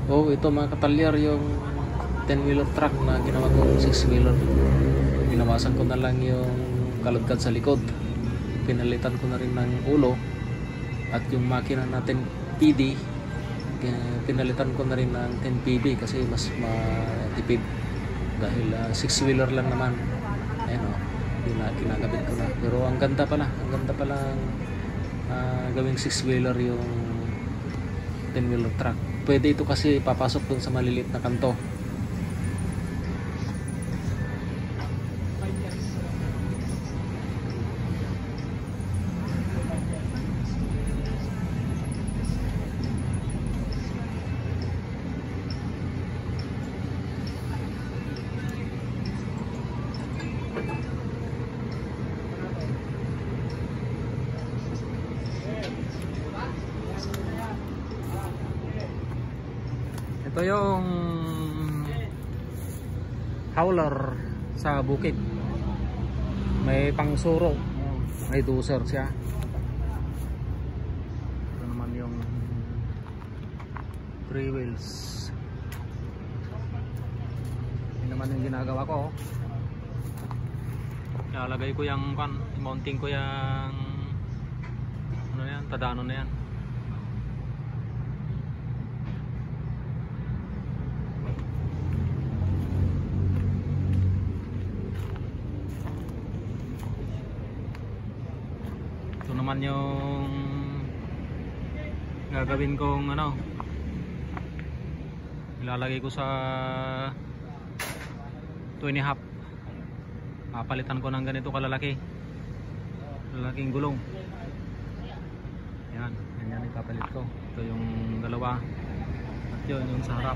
Oh, ito mga katalyar yung 10-wheeler truck na ginawa kong 6-wheeler. Binawasan ko na lang yung kalagkat sa likod. Pinalitan ko na rin ng ulo. At yung makina natin PD, pinalitan ko na rin ng 10 PB kasi mas matipid. Dahil 6-wheeler lang naman. Ayan o, kinakabit ko na. Pero ang ganda pala. Ang ganda pala gawing 6-wheeler yung 10-wheeler truck. Pwede ito kasi papasok dun sa maliliit na kanto. Ito yung hauler sa bukid. May pangsuro. May doser siya. Ito naman yung 3 wheels. Yan naman yung ginagawa ko. Ilalagay ko yung mounting ko yung ano yan, tadano na yan. Ito naman yung gagawin kong ano, ilalagay ko sa 2.5. Papalitan ko ng ganito kalalaki, lalaking gulong. Yan, ganyan ipapalit ko. Ito yung dalawa at yun yung sa harap.